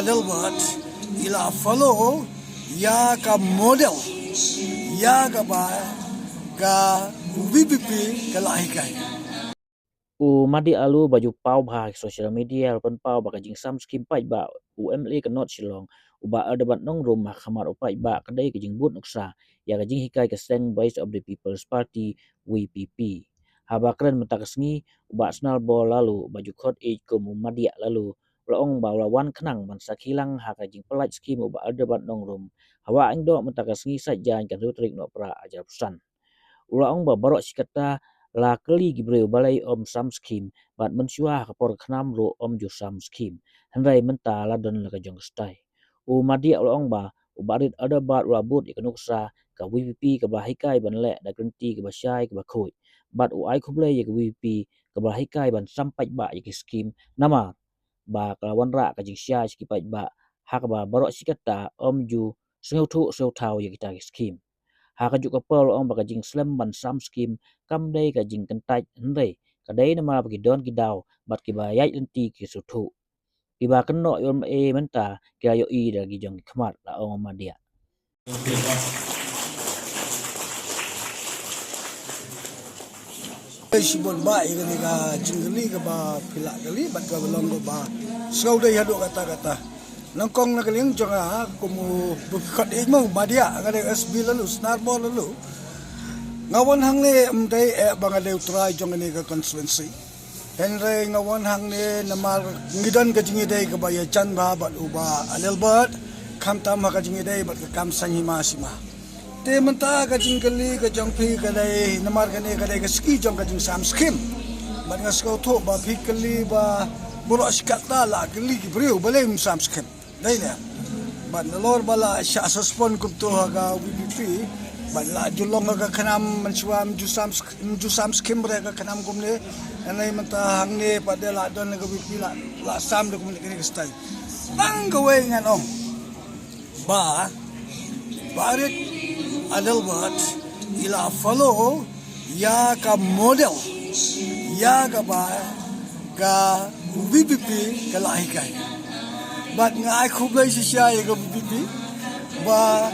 Adelbert ila follow ya ka model ya ka ba ka VPP ka Jinghikai. Madiah Laloo baju pau bahag social media pan pau baka jing sam skim pai ba UMLA kanot silong uba Adelbert nong rum mahkamah upai ba kadai ke jing but Nuksa ya ka Jinghikai ke Stand Voice of the People's Party WPP. Haba keren mentakasngi uba snal bol Laloo baju khot age ko Madiah Laloo laong ba lawan kenang bansa hilang haka jing pelaj skim uba Adelbert nong rum. Hawa angdo mentakasngi saja kan rutrik no pra ajar pesan. Ulaong ba barok sikata la keli gibreu balai om sam skim bat mensua kapor khnam ro om ju sam skim handai menta la don la kajong stai Madiah ulaong ba ubarit ada bat rabut ikanuksa ka VPP ka Jinghikai ban le da genti ka basyai ka bakhoi bat ai khuble ya ka VPP ka Jinghikai ban sampai ba ya skim nama ba kalawan ra ka jing syai skipai ba hak ba barok sikata om ju sengau thu sengau thau ya kita skim haka juga pel ong baka jing slem ban sam skim kam dei ka jing kentai ndai ka dei nama bagi don ki daw bat ki ba yai lenti ki suthu ki ba keno yom menta ki ayo I da gi jong khmat la ong Madiah Sibon ba igani ka jingli ka ba pila kali bat ka belong ba sau dei hadu kata-kata nangkong na kaling jonga kumu bukat mo Madiah ngade SB lalu snarbo lalu ngawan hang ne amdai bangade utrai jonga ni ka constituency henry ngawan hang ne namar ngidan ka jingi dei ka baya chan ba bat uba Adelbert kamtam ka jingi dei bat ka kam sanhima sima te menta ka jingli ka jongpi ka dei namar ka ne ka dei ka ski jong ka jing sam skim bat ngasko tho ba phikli ba buro skata la kli gibreu balem sam skim dai ne ban lor bala sya suspon kum tu ga VPP ban la julong ga khanam mansuam ju sam skim re ga khanam kum ne anai menta hang ne pada la don ga VPP la sam de kum ne ke stai bang ga we ngan ong ba barit Adelbert ila follow ya ka model ya ka ba ka VPP ka Jinghikai but ngai khublai sisia ya VPP ba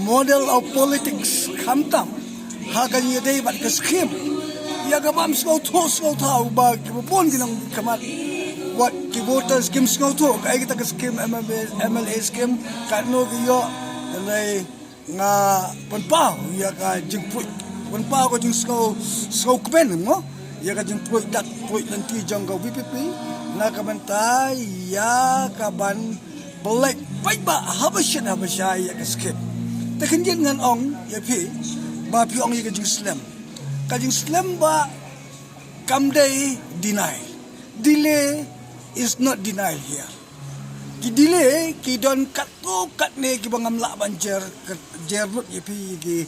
model of politics khamtam ha kan ye dei bat ka skim ya ga bam sko tho ba ki pon ginang kamat what ki voters skim sko tho kai kita ka skim MLA skim kan no ki yo lai nga panpa ya ka jingput panpa ko jing sko kben mo ya ka jingput dat put nanti jong ka VPP na kabantai ya kaban belek baik ba habasyan ya ka skip takinjin ngan ong ya pi ba pi ong ya ka jing slam ba kamday deny delay is not denial here ki delay ki don kat ne ki bangam la banjer jerut ya pi ki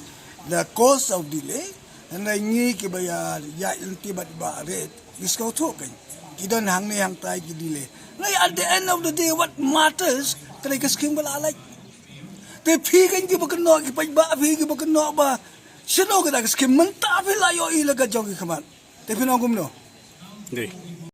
the cause of delay and ngi ki bayar ya inti ba red isko to kan kidon hang ni hang tai kidile ngai at the end of the day what matters kay ka skim bala alai te phi kan ki bakno ki pai ba phi ki bakno ba sino ka skim manta phi la yo ilaga jogi khaman te phi no gumno Di